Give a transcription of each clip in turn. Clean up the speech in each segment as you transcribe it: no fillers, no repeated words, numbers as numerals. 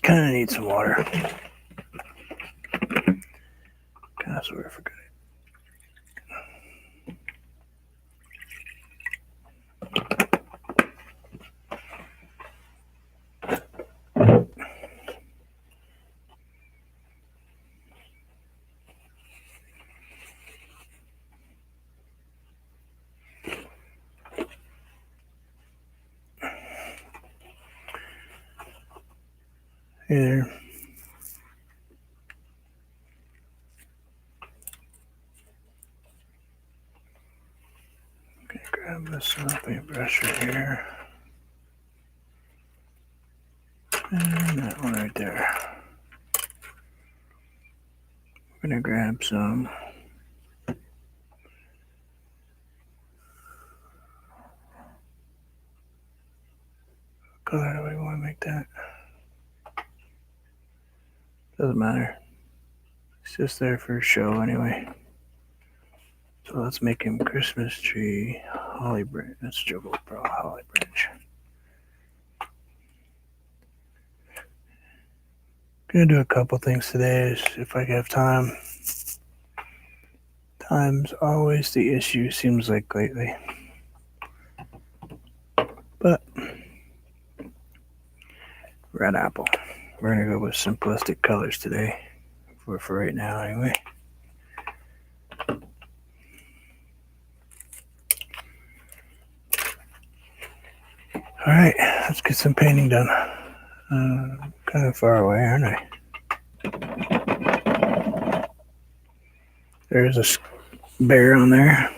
Kind of need some water. Kind of sort of forgot it. Hey there. Okay, grab this paintbrush right here. And that one right there. We're gonna grab some color do we want to make that? Doesn't matter. It's just there for show anyway. So let's make him Christmas tree holly branch. That's Juggle Bro holly branch. Gonna do a couple things today if I have time. Time's always the issue, seems like lately. But red apple. We're gonna go with simplistic colors today. For right now anyway. Alright, let's get some painting done. Kind of far away, aren't I? There's a bear on there.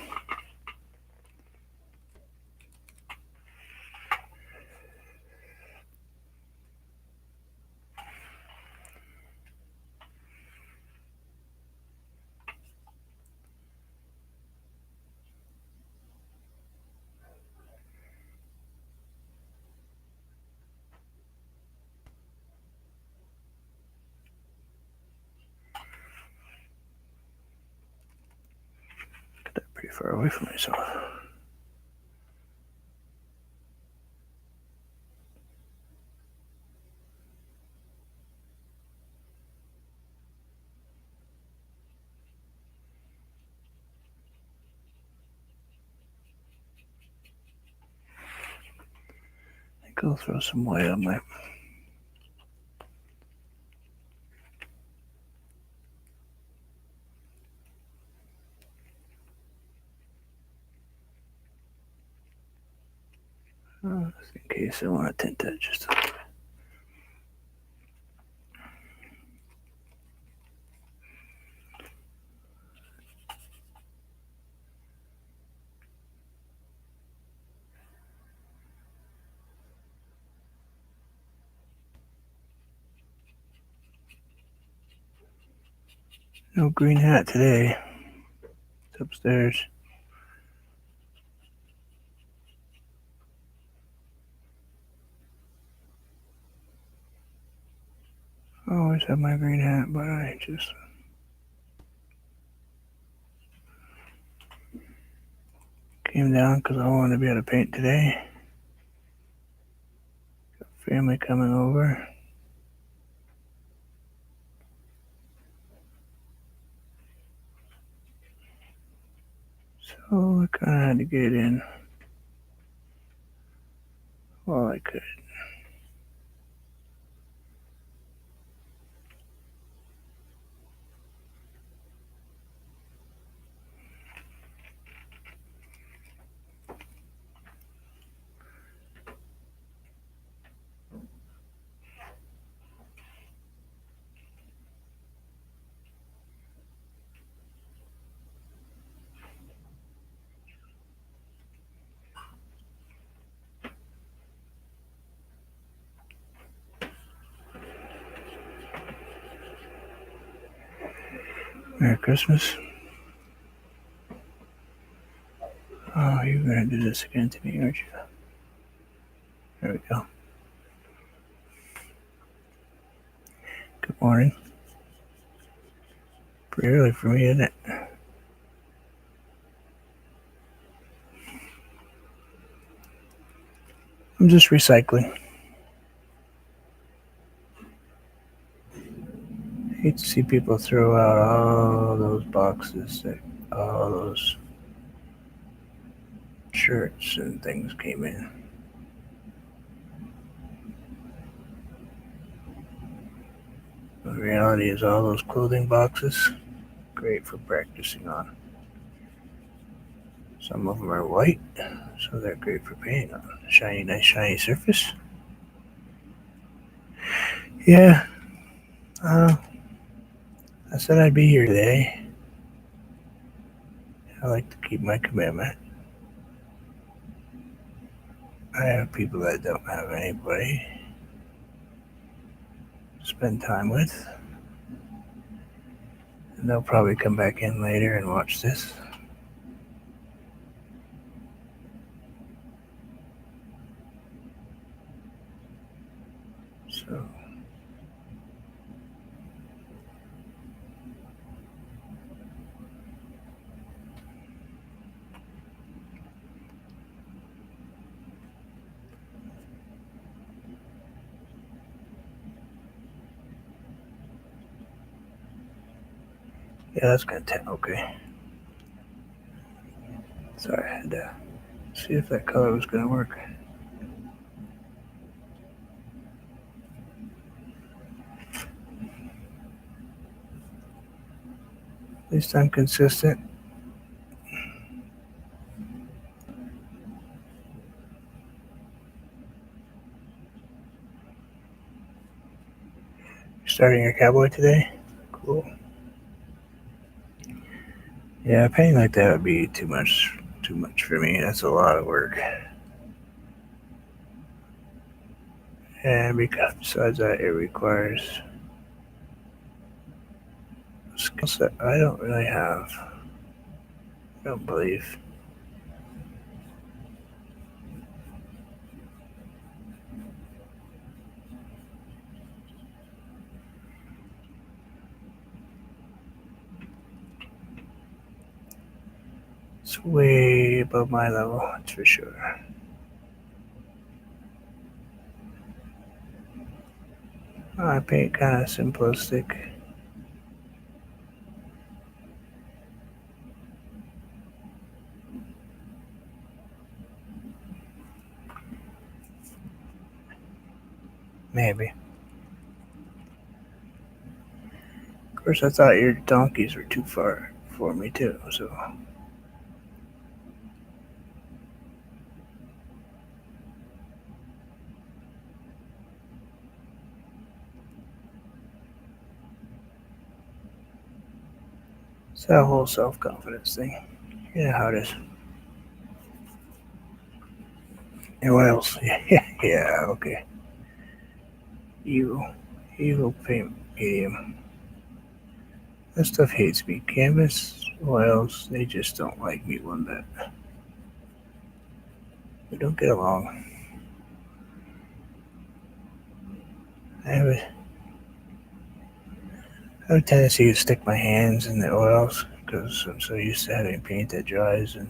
Get that pretty far away from myself. I think I'll throw some white on my in case I want to tint that just a little bit. No green hat today. It's upstairs. I always have my green hat, but I just came down because I wanted to be able to paint today. Got family coming over. So I kind of had to get in while I could. Merry Christmas. Oh, you're going to do this again to me, aren't you? There we go. Good morning. Pretty early for me, isn't it? I'm just recycling. hate to see people throw out all those boxes that all those shirts and things came in. The reality is all those clothing boxes, great for practicing on. Some of them are white, so they're great for painting on. Nice shiny surface. Yeah, I said I'd be here today. I like to keep my commitment. I have people that don't have anybody to spend time with. And they'll probably come back in later and watch this. So, yeah, that's gonna take, okay. Sorry, I had to see if that color was gonna work. At least I'm consistent. You're starting your cowboy today? Cool. Yeah, painting like that would be too much for me. That's a lot of work. And because besides that, it requires a skill set I don't really have. I don't believe. It's way above my level, that's for sure. I paint kind of simplistic. Maybe. Of course, I thought your donkeys were too far for me too, so. It's that whole self-confidence thing. You know how it is. And what else? Yeah, okay. Evil paint medium. That stuff hates me. Canvas, oils, they just don't like me one bit. We don't get along. I have a tendency to stick my hands in the oils because I'm so used to having paint that dries in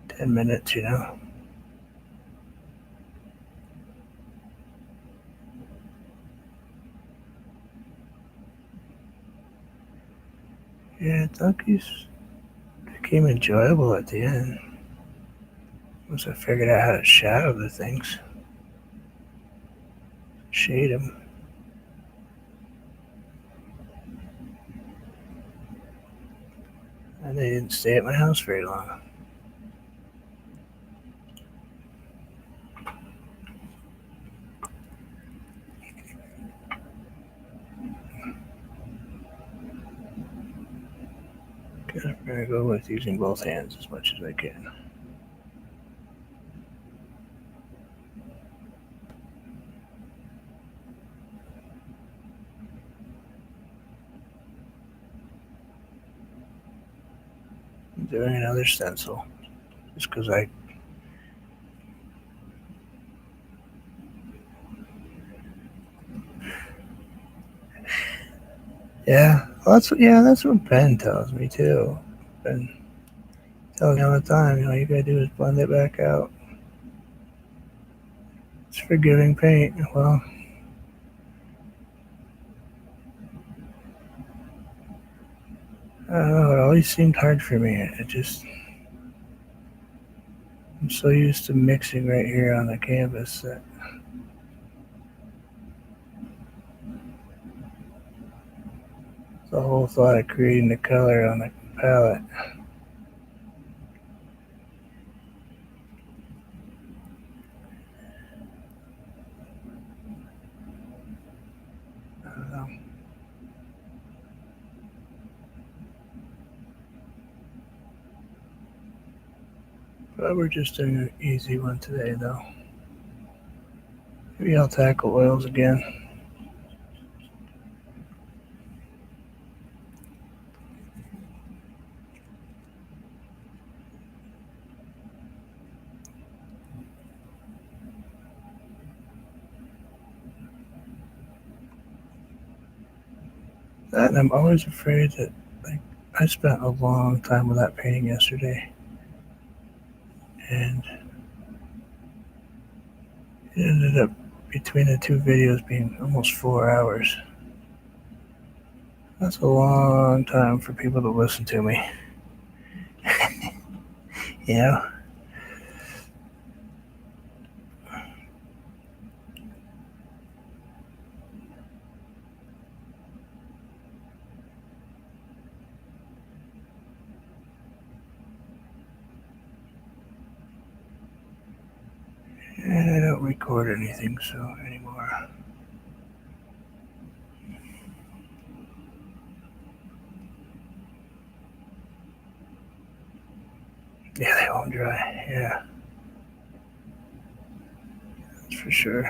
10 minutes, you know. Yeah, donkeys became enjoyable at the end. Once I figured out how to shadow the things, shade them. And they didn't stay at my house very long. Guess I'm gonna go with using both hands as much as I can. I'm doing another stencil just because I. Yeah, well, that's what Ben tells me too. Ben tells me all the time, all you gotta do is blend it back out. It's forgiving paint. Well, I don't know, it always seemed hard for me. I'm so used to mixing right here on the canvas that the whole thought of creating the color on the palette. I don't know. But we're just doing an easy one today, though. Maybe I'll tackle oils again. That, and I'm always afraid that, like, I spent a long time with that painting yesterday, and it ended up between the two videos being almost 4 hours. That's a long time for people to listen to me. You know? And I don't record anything so anymore. Yeah, they won't dry. Yeah, that's for sure.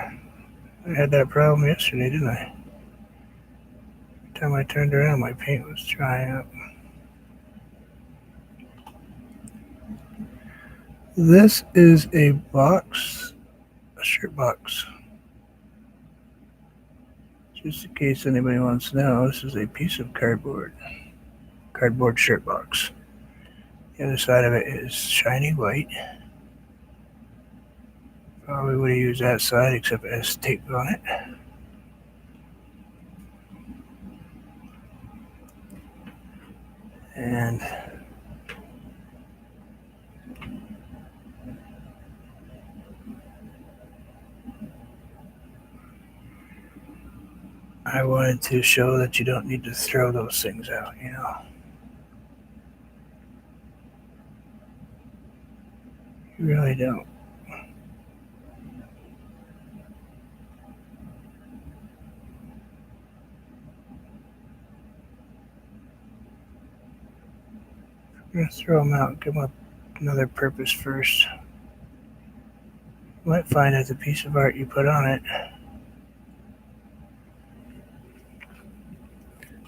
I had that problem yesterday, didn't I? Every time I turned around, my paint was drying up. This is a box, a shirt box. Just in case anybody wants to know, this is a piece of cardboard shirt box. The other side of it is shiny white. Probably would have used that side, except it has tape on it. And I wanted to show that you don't need to throw those things out, you know. You really don't. You're gonna throw them out, give them another purpose first. You might find that the piece of art you put on it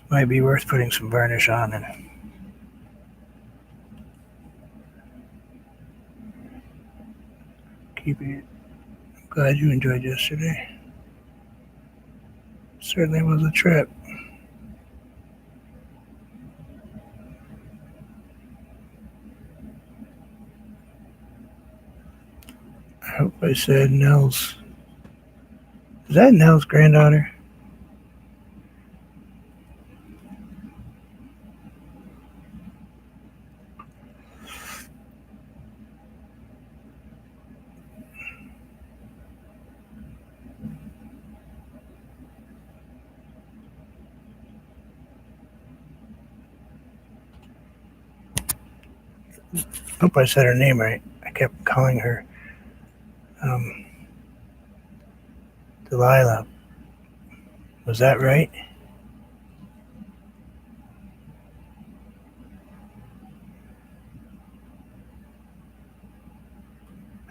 might be worth putting some varnish on and keeping it. I'm glad you enjoyed yesterday. Certainly was a trip. I hope I said Nell's. Is that Nell's granddaughter? I hope I said her name right. I kept calling her Delilah. Was that right?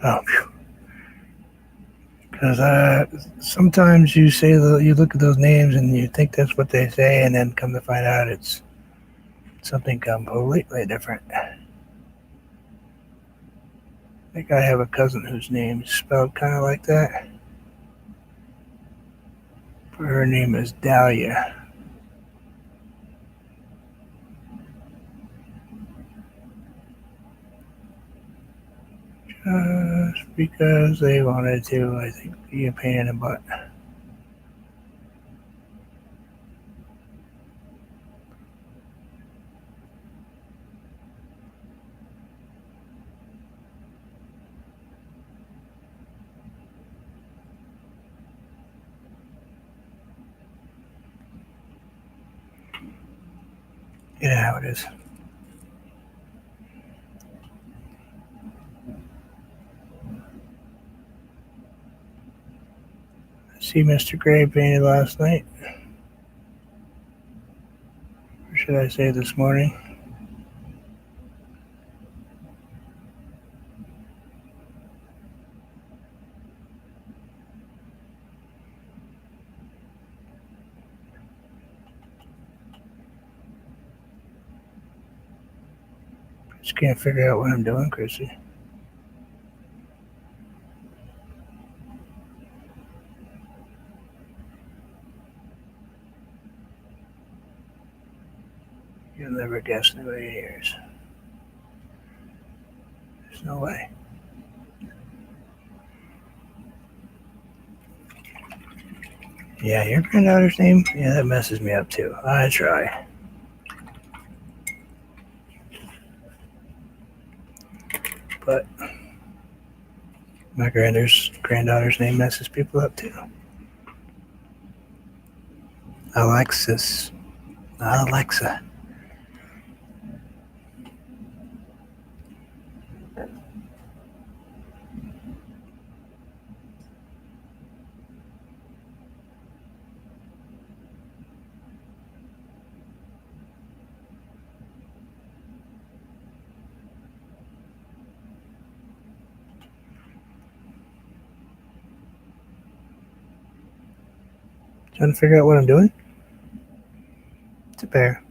Oh, because sometimes you say you look at those names and you think that's what they say, and then come to find out it's something completely different. I think I have a cousin whose name is spelled kind of like that. But her name is Dahlia. Just because they wanted to, I think, be a pain in the butt. You know how it is. I see Mr. Gray painted last night. Or should I say this morning? Just can't figure out what I'm doing, Chrissy. You'll never guess in a million years. There's no way. Yeah, your granddaughter's name? Yeah, that messes me up too. I try. But my granddaughter's name messes people up too. Alexis. Alexa. Trying to figure out what I'm doing? It's a bear.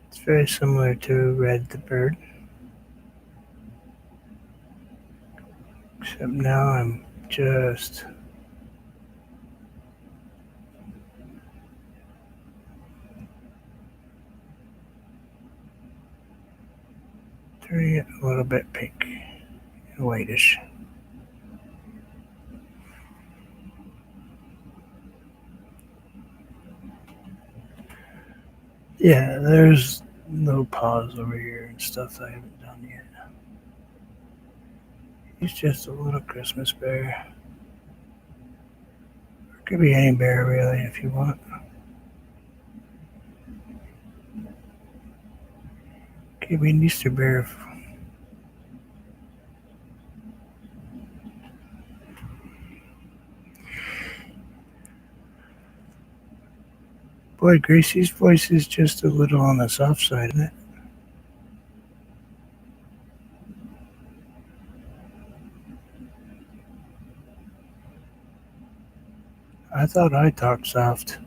It's very similar to Red the bird. Except now I'm just turning it a little bit pink and whitish. Yeah, there's no paws over here and stuff I haven't done yet. He's just a little Christmas bear. Or could be any bear really if you want. Could be an Easter bear. Boy, Gracie's voice is just a little on the soft side, isn't it? I thought I talked soft.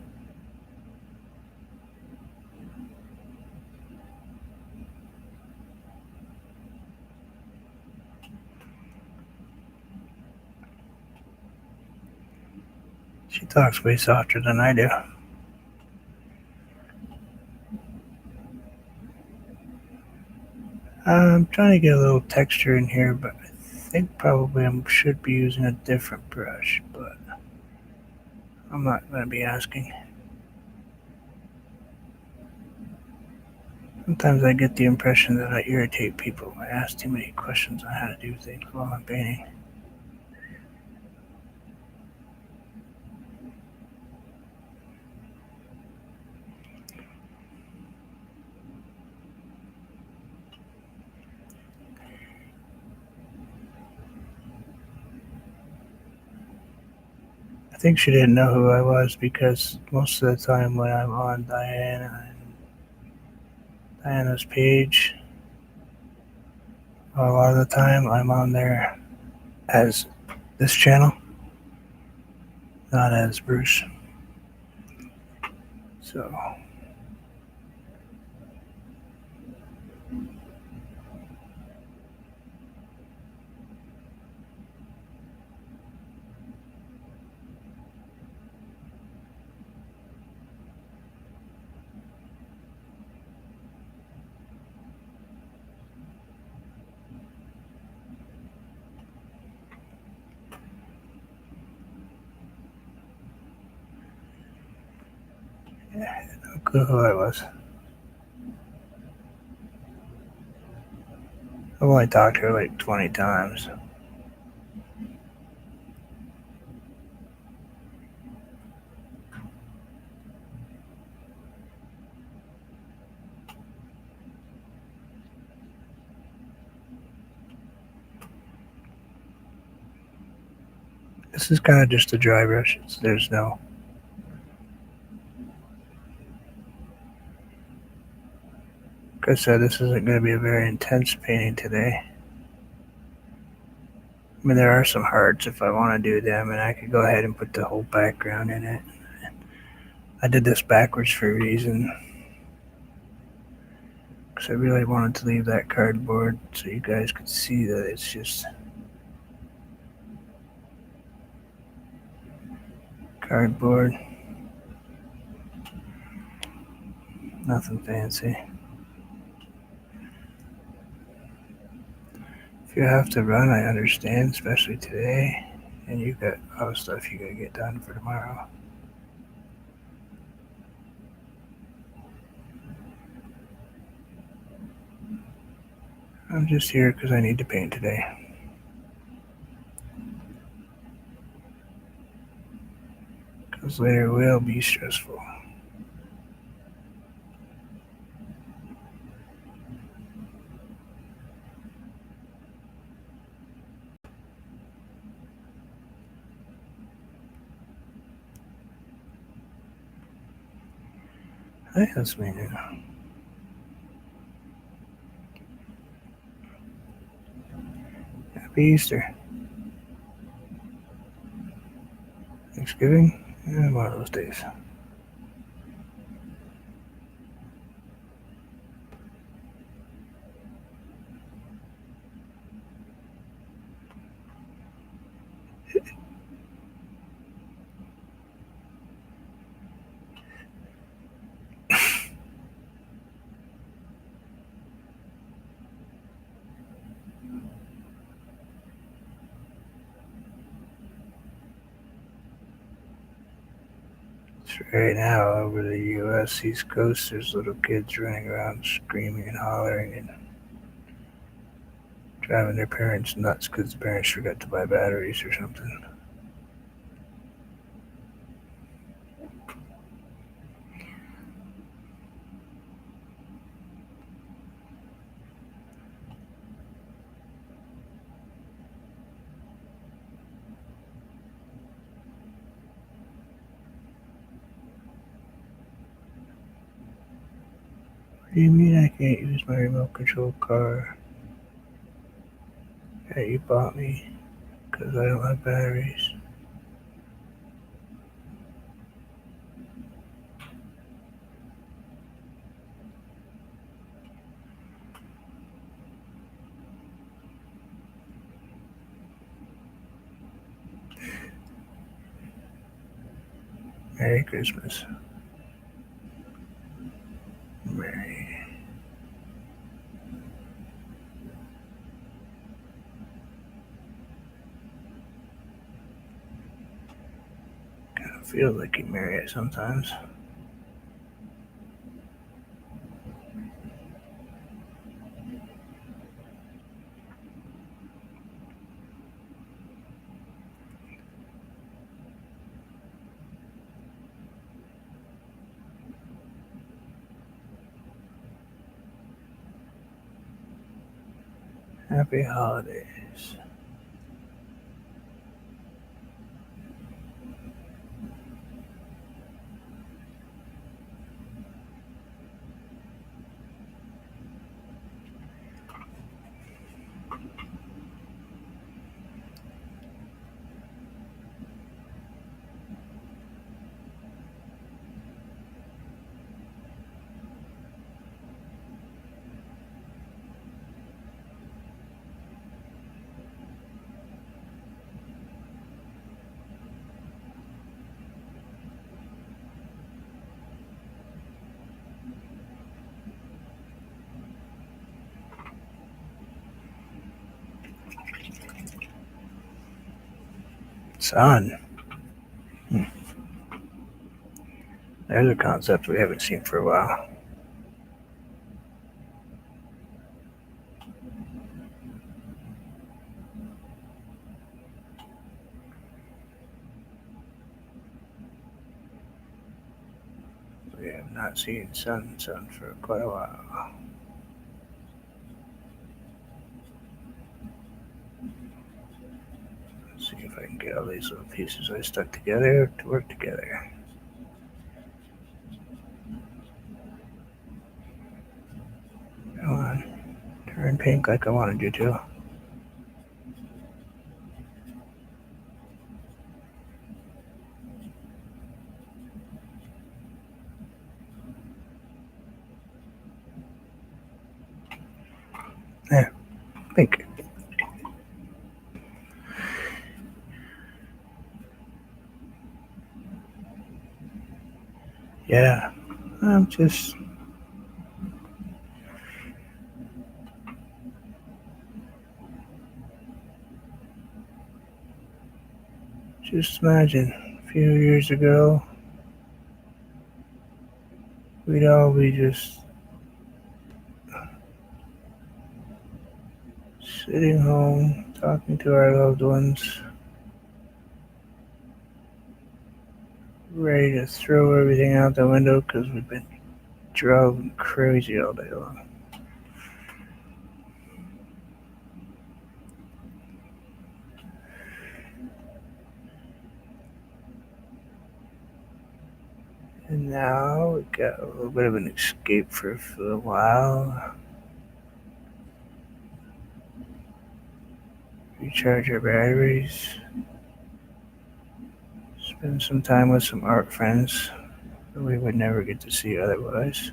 She talks way softer than I do. I'm trying to get a little texture in here, but I think probably I should be using a different brush, but I'm not going to be asking. Sometimes I get the impression that I irritate people. I ask too many questions on how to do things while I'm painting. I think she didn't know who I was because most of the time when I'm on Diana's page, a lot of the time I'm on there as this channel, not as Bruce. So yeah, no clue who I was. I've only talked to her like 20 times. This is kind of just a dry brush. There's no. Like I said, this isn't going to be a very intense painting today. I mean, there are some hearts if I want to do them, and I could go ahead and put the whole background in it. I did this backwards for a reason, because I really wanted to leave that cardboard so you guys could see that it's just cardboard. Nothing fancy. If you have to run, I understand, especially today, and you've got other stuff you gotta get done for tomorrow. I'm just here because I need to paint today. Because later will be stressful. Hey, that's me now. Happy Easter. Thanksgiving? Yeah, one of those days. Right now, over the U.S. East Coast, there's little kids running around screaming and hollering and driving their parents nuts because the parents forgot to buy batteries or something. What do you mean I can't use my remote control car that you bought me because I don't have batteries? Merry Christmas. Merry. Kind of feels like you marry it sometimes. Happy holidays. Sun. There's a concept we haven't seen for a while. We have not seen sun for quite a while. Let's see if I can get all these little pieces I stuck together to work together. Come on, turn pink like I wanted you to. There, pink. Yeah, I'm just imagine a few years ago, we'd all be just sitting home, talking to our loved ones, ready to throw everything out the window because we've been driving crazy all day long. And now we got a little bit of an escape for a while. Recharge our batteries. Spend some time with some art friends that we would never get to see otherwise.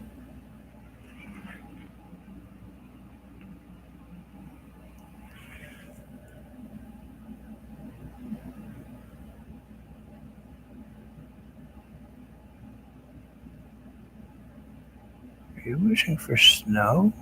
Are you wishing for snow?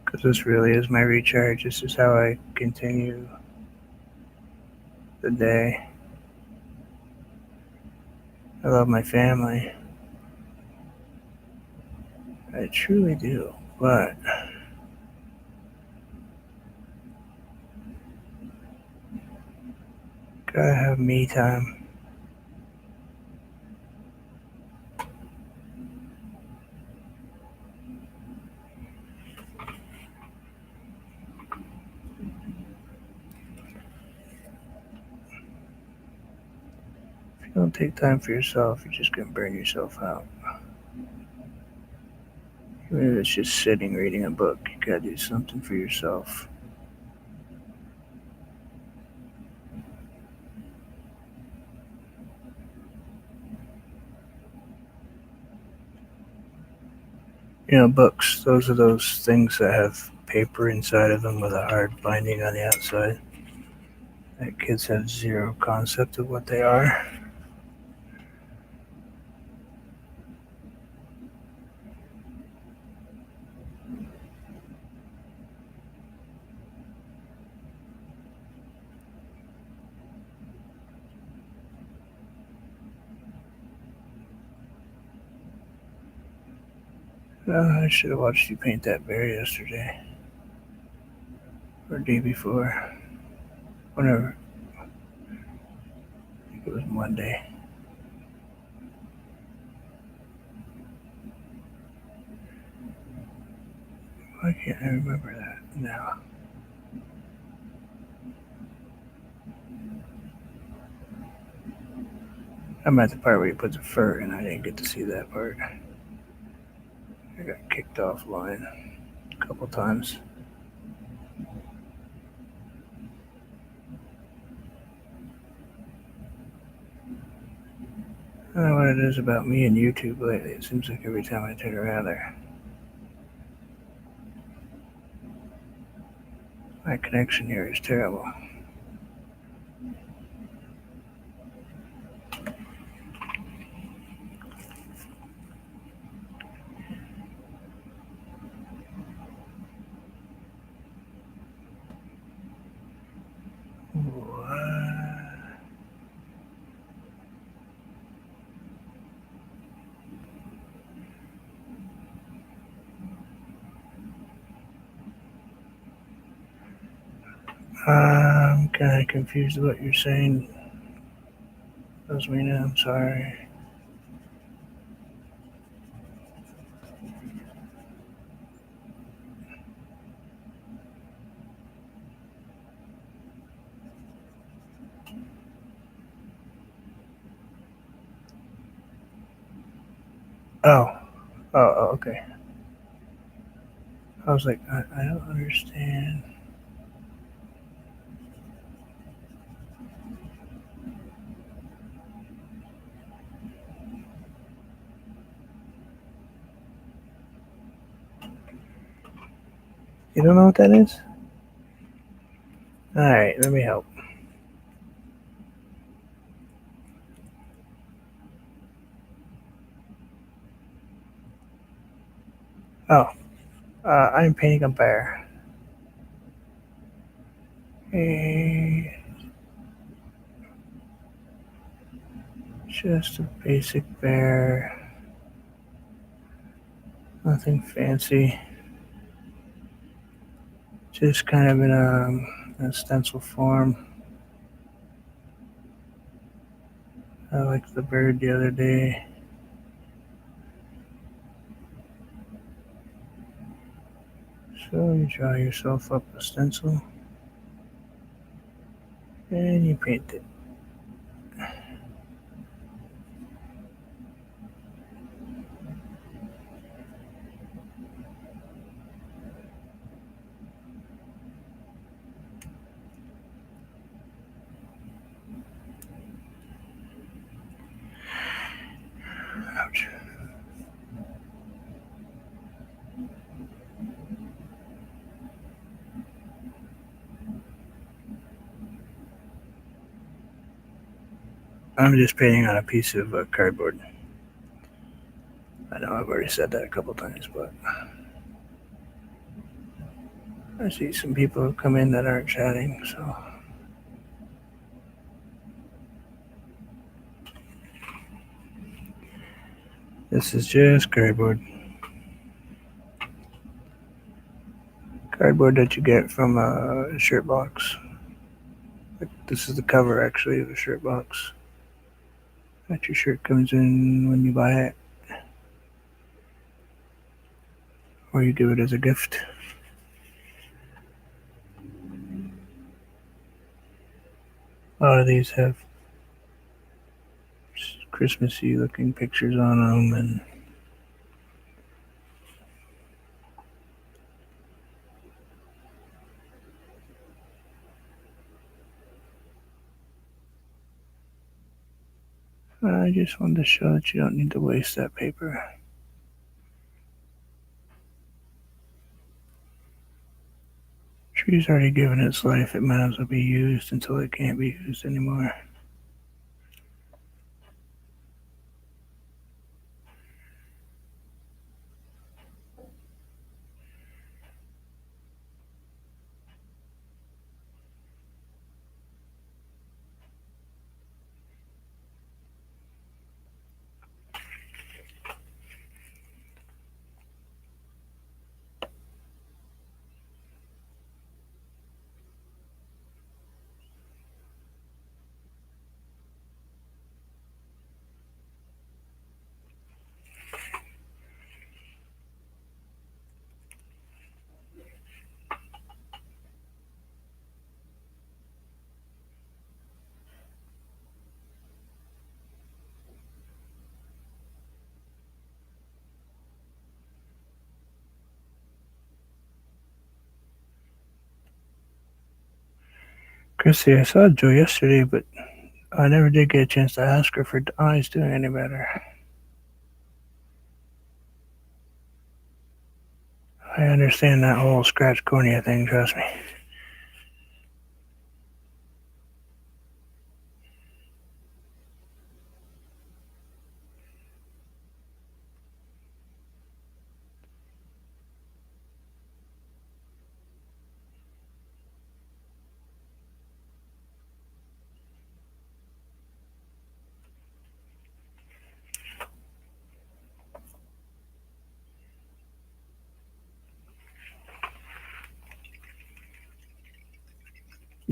Because this really is my recharge. This is how I continue the day. I love my family. I truly do. But gotta have me time. If you don't take time for yourself, you're just gonna burn yourself out. Even if it's just sitting reading a book, you gotta do something for yourself. Books, those are those things that have paper inside of them with a hard binding on the outside. That kids have zero concept of what they are. I should have watched you paint that bear yesterday. Or day before. Whenever. I think it was Monday. Why can't I remember that now? I'm at the part where you put the fur in. I didn't get to see that part. I got kicked offline a couple times. I don't know what it is about me and YouTube lately. It seems like every time I turn around there, my connection here is terrible. I'm kind of confused what you're saying, Rosmina. I'm sorry. Oh, okay. I was like, I don't understand. You don't know what that is? All right, let me help. Oh, I'm painting a bear. Just a basic bear. Nothing fancy. Just kind of in a stencil form. I liked the bird the other day. So you draw yourself up a stencil and you paint it. Ouch. I'm just painting on a piece of cardboard. I know I've already said that a couple times, but I see some people who come in that aren't chatting, so this is just cardboard. Cardboard that you get from a shirt box. This is the cover actually of a shirt box that your shirt comes in when you buy it, or you give it as a gift. A lot of these have Christmassy looking pictures on them, and I just wanted to show that you don't need to waste that paper. Tree's already given its life, it might as well be used until it can't be used anymore. Chrissy, I saw Joe yesterday, but I never did get a chance to ask her if her eye's doing any better. I understand that whole scratch cornea thing, trust me.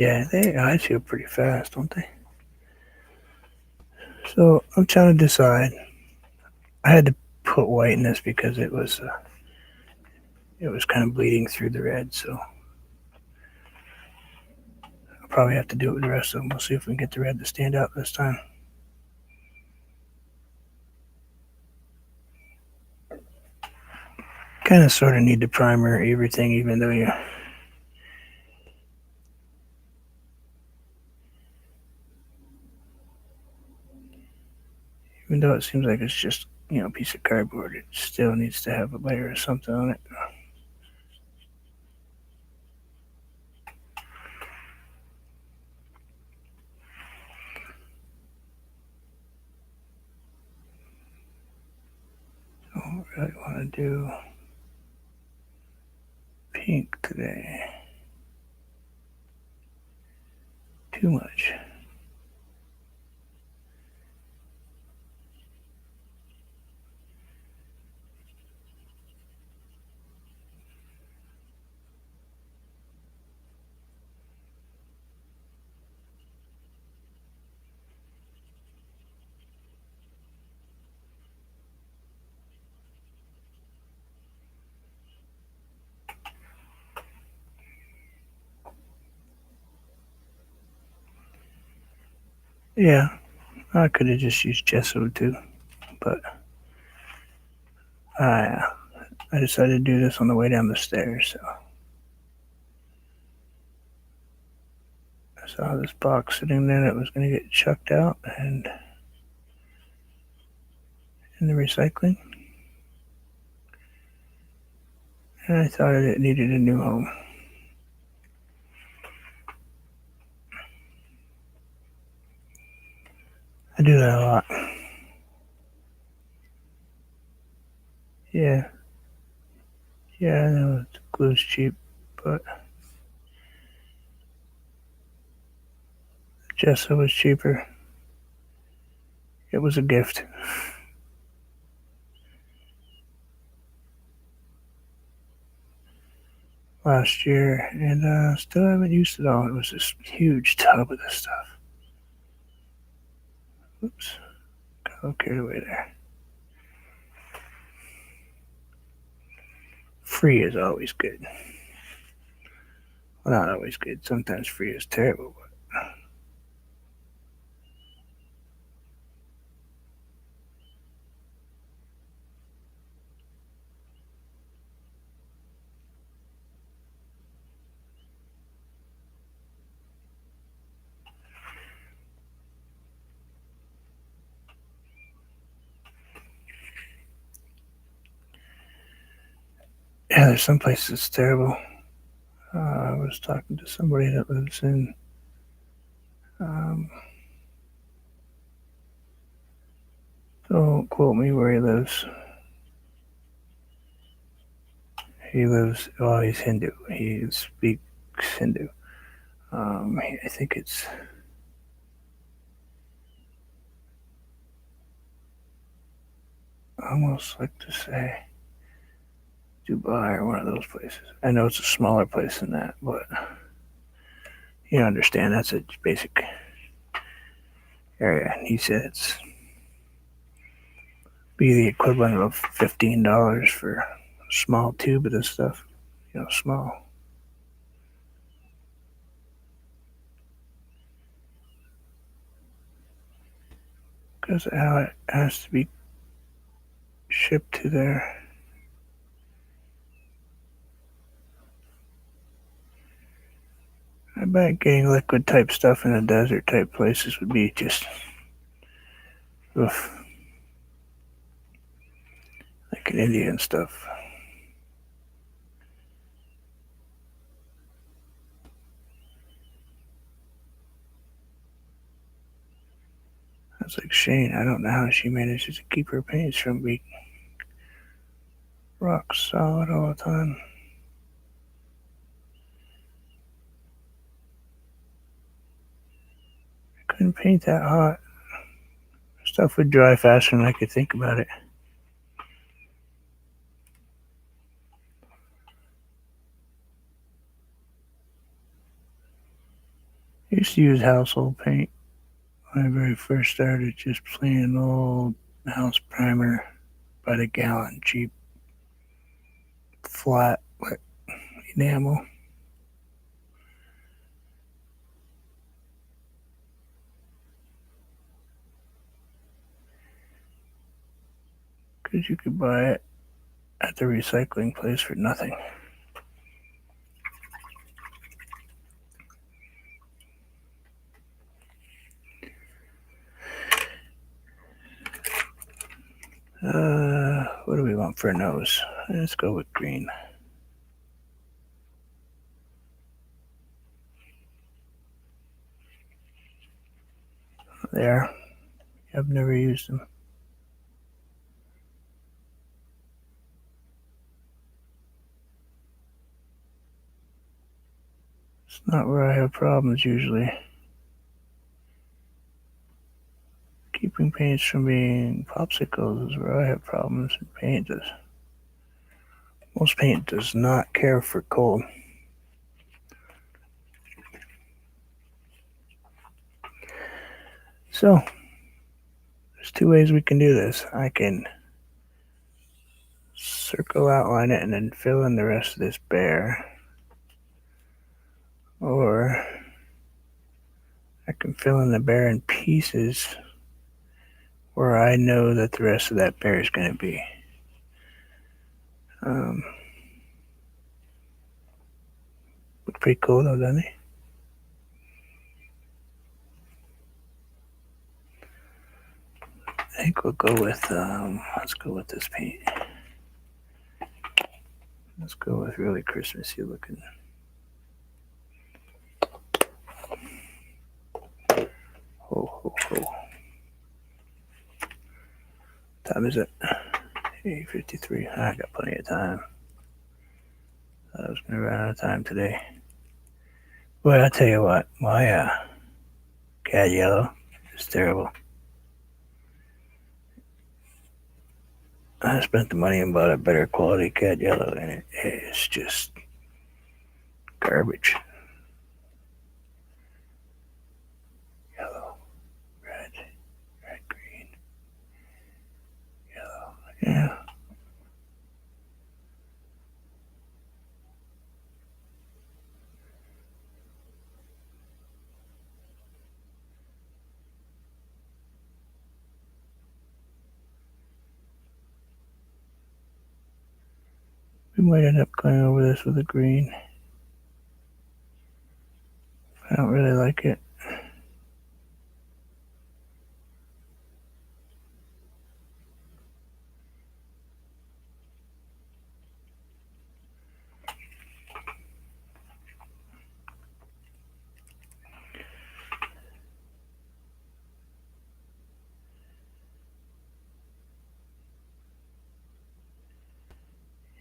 Yeah, they eyes heal pretty fast, don't they? So I'm trying to decide. I had to put white in this because it was kind of bleeding through the red. So I'll probably have to do it with the rest of them. We'll see if we can get the red to stand out this time. Kind of sort of need to primer everything, even though it seems like it's just a piece of cardboard, it still needs to have a layer of something on it. So I really want to do pink today. Too much. Yeah, I could have just used gesso too, but I I decided to do this on the way down the stairs. So I saw this box sitting there that was going to get chucked out and in the recycling, and I thought it needed a new home. I do that a lot. Yeah, yeah, I know glue's cheap, but gesso was cheaper. It was a gift last year, and still haven't used it all. It was this huge tub of this stuff. Oops, got a little carried away there. Free is always good. Well, not always good. Sometimes free is terrible. Yeah, there's some places it's terrible. I was talking to somebody that lives in um, don't quote me where he lives. Well, he's Hindu. He speaks Hindu. I think it's almost like to say Dubai or one of those places. I know it's a smaller place than that, but you understand that's a basic area. And he said it's be the equivalent of $15 for a small tube of this stuff. Small. Because of how it has to be shipped to there. I bet getting liquid type stuff in the desert type places would be just oof, like in India and stuff. That's like Shane. I don't know how she manages to keep her paints from being rock solid all the time. I couldn't paint that hot. Stuff would dry faster than I could think about it. I used to use household paint when I very first started, just plain old house primer by the gallon, cheap, flat, wet enamel. Because you could buy it at the recycling place for nothing. What do we want for a nose? Let's go with green. There. I've never used them. It's not where I have problems usually. Keeping paints from being popsicles is where I have problems, and paint does. Most paint does not care for cold. So, there's two ways we can do this. I can circle outline it and then fill in the rest of this bear. Or I can fill in the bear in pieces where I know that the rest of that bear is going to be. Look pretty cool though, doesn't it? I think we'll go with, let's go with this paint. Let's go with really Christmassy looking. Ho, ho, ho. What time is it? 8:53. I got plenty of time. I was going to run out of time today. Boy, I'll tell you what, my cat yellow is terrible. I spent the money and bought a better quality cat yellow, and it is just garbage. Yellow, red, green, yellow. Yeah. We might end up going over this with a green. I don't really like it.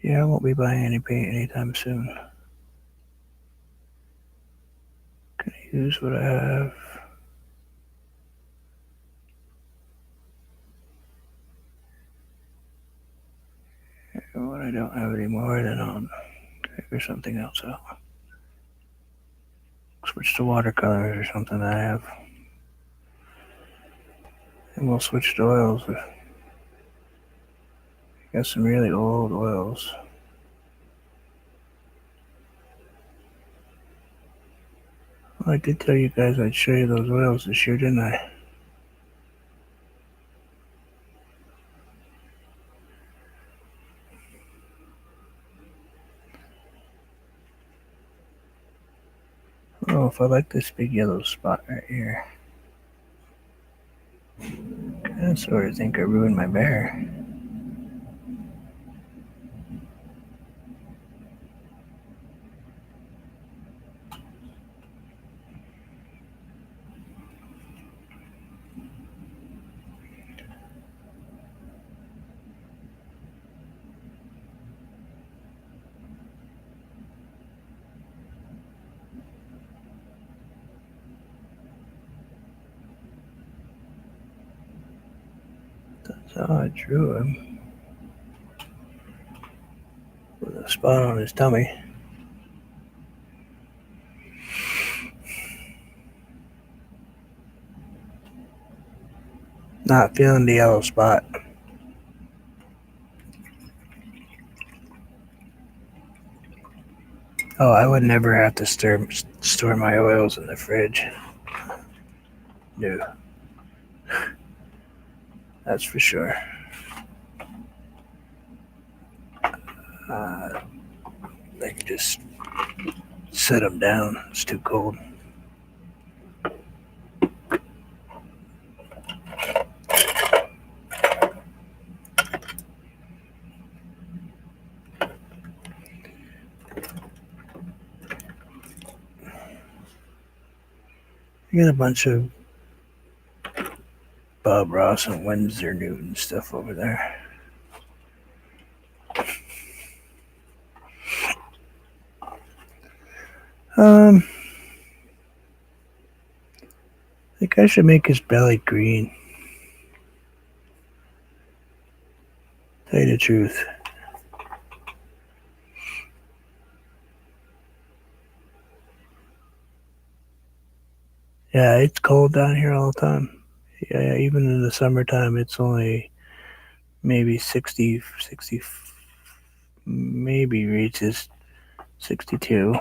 Yeah, I won't be buying any paint anytime soon. Gonna use what I have. And what I don't have anymore, then I'll figure something else out. Switch to watercolors or something I have. And we'll switch to oils. Got some really old oils. Well, I did tell you guys I'd show you those oils this year, didn't I? Oh, if I like this big yellow spot right here. I sort of think I ruined my bear. That's how I drew him. With a spot on his tummy. Not feeling the yellow spot. Oh, I would never have to store my oils in the fridge. No, that's for sure. Uh, I can just set them down. It's too cold. I got a bunch of Bob Ross and Winsor Newton stuff over there. I think I should make his belly green. Tell you the truth. Yeah, it's cold down here all the time. Yeah, even in the summertime, it's only maybe 60, 60, maybe reaches 62,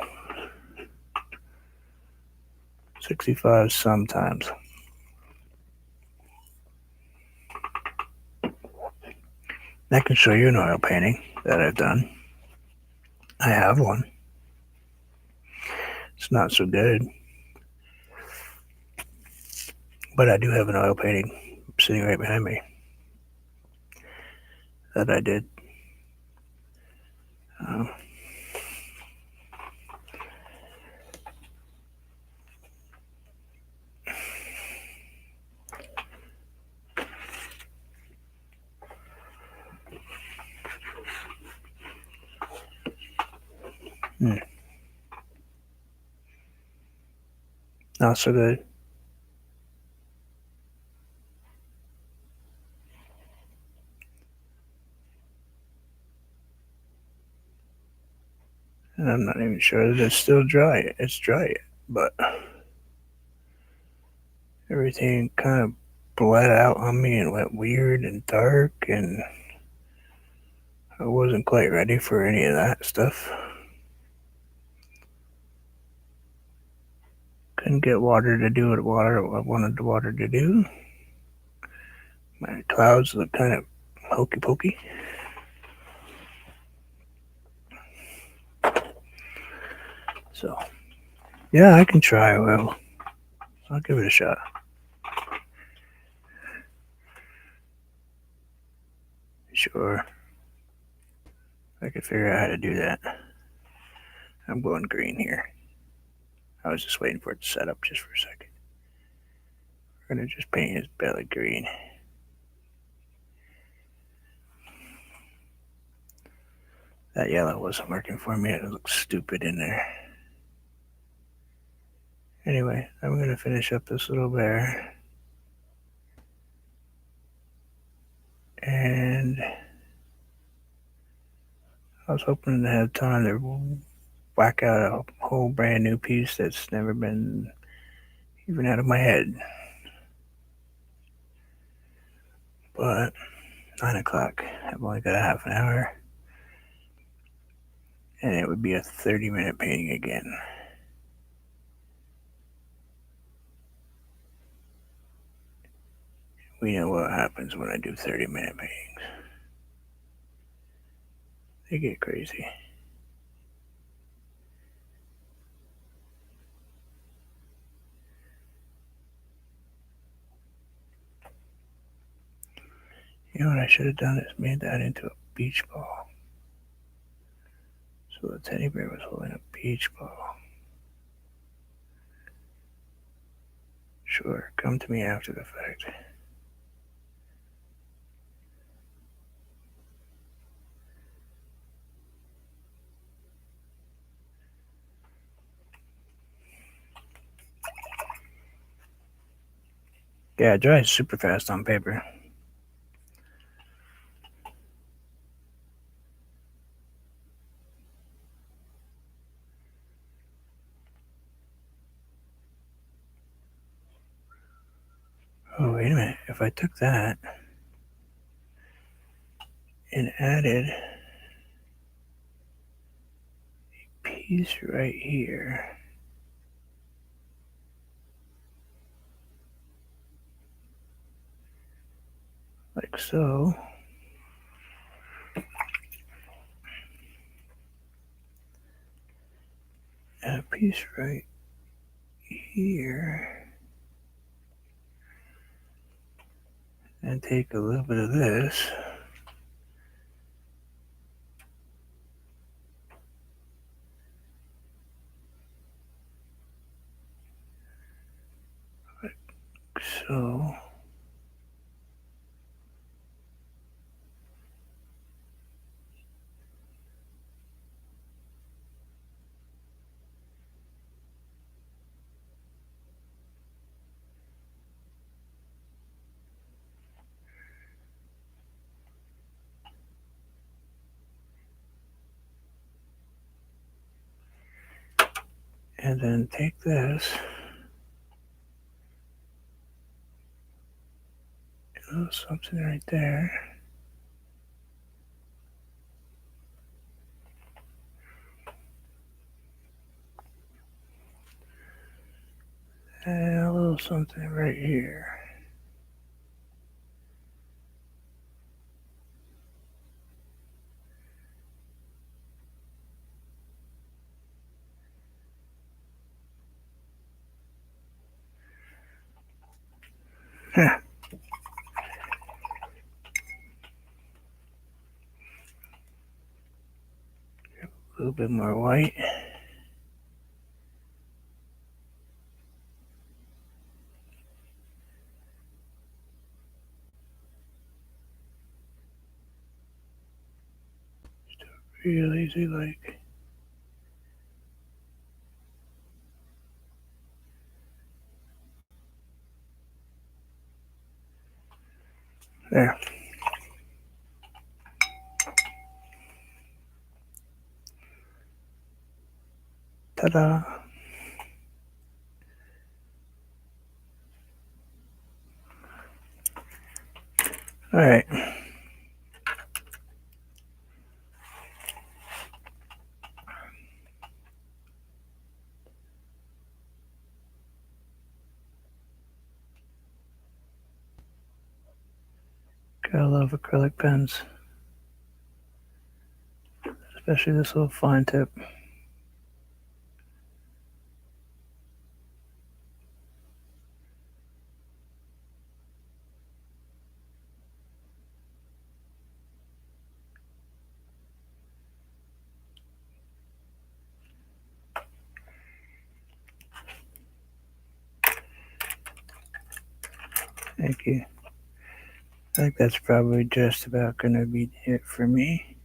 65 sometimes. I can show you an oil painting that I've done. I have one. It's not so good, but I do have an oil painting sitting right behind me that I did. Um, Not so good. And I'm not even sure that it's still dry. It's dry, but everything kind of bled out on me and went weird and dark, and I wasn't quite ready for any of that stuff. Couldn't get water to do what I wanted the water to do. My clouds look kind of hokey pokey. So, yeah, I can try. Well, I'll give it a shot. Sure. I could figure out how to do that. I'm going green here. I was just waiting for it to set up just for a second. We're going to just paint his belly green. That yellow wasn't working for me. It looked stupid in there. Anyway, I'm going to finish up this little bear. And I was hoping to have time to whack out a whole brand new piece that's never been even out of my head. But 9 o'clock, I've only got a half an hour. And it would be a 30-minute painting again. We know what happens when I do 30-minute paintings. They get crazy. You know what I should have done is made that into a beach ball. So the teddy bear was holding a beach ball. Sure, come to me after the fact. Yeah, it dries super fast on paper. Oh, wait a minute. If I took that and added a piece right here, like so, and a piece right here, and take a little bit of this, like so. And then take this, and something right there. And a little something right here. A little bit more white. Real easy, like. There. Ta-da. All right. Gotta love acrylic pens, especially this little fine tip. Thank you. I think that's probably just about gonna be it for me.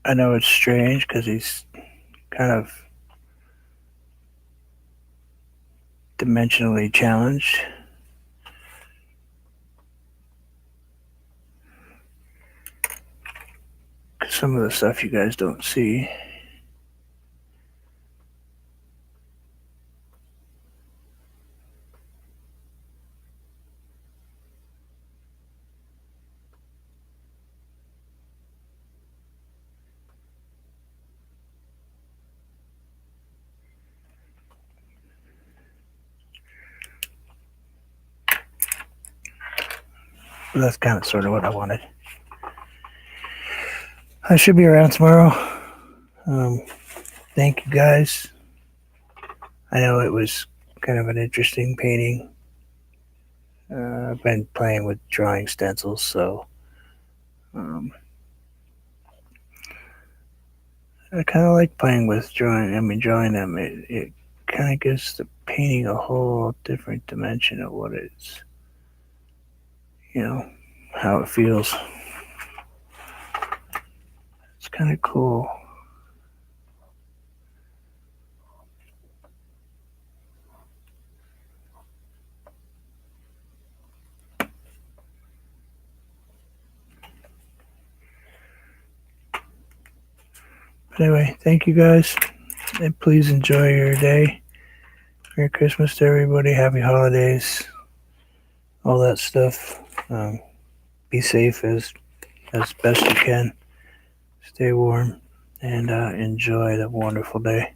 I know it's strange because he's kind of dimensionally challenged. Some of the stuff you guys don't see. But that's kind of sort of what I wanted. I should be around tomorrow. Thank you guys. I know it was kind of an interesting painting. I've been playing with drawing stencils, so I kind of like playing with drawing. I mean, drawing them. It kind of gives the painting a whole different dimension of what it's, how it feels. It's kind of cool. But anyway, thank you guys. And please enjoy your day. Merry Christmas to everybody. Happy holidays. All that stuff. Be safe as best you can. Stay warm and enjoy the wonderful day.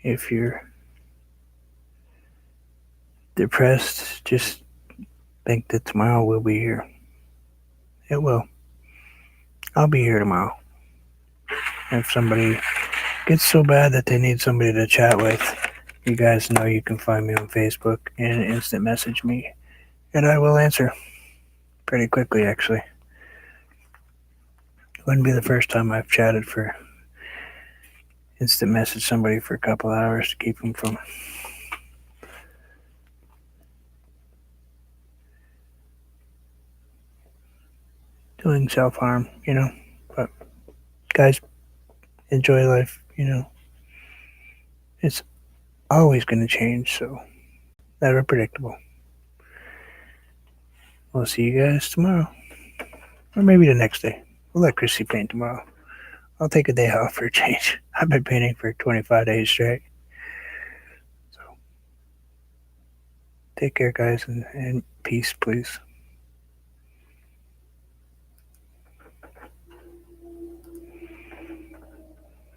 If you're depressed, just think that tomorrow will be here. It will. I'll be here tomorrow. If somebody gets so bad that they need somebody to chat with, you guys know you can find me on Facebook and instant message me, and I will answer pretty quickly, actually. It wouldn't be the first time I've chatted for instant message somebody for a couple hours to keep them from doing self-harm, But guys, enjoy life, It's always going to change, so never predictable. We'll see you guys tomorrow. Or maybe the next day. We'll let Chrissy paint tomorrow. I'll take a day off for a change. I've been painting for 25 days straight. So take care, guys, and peace, please.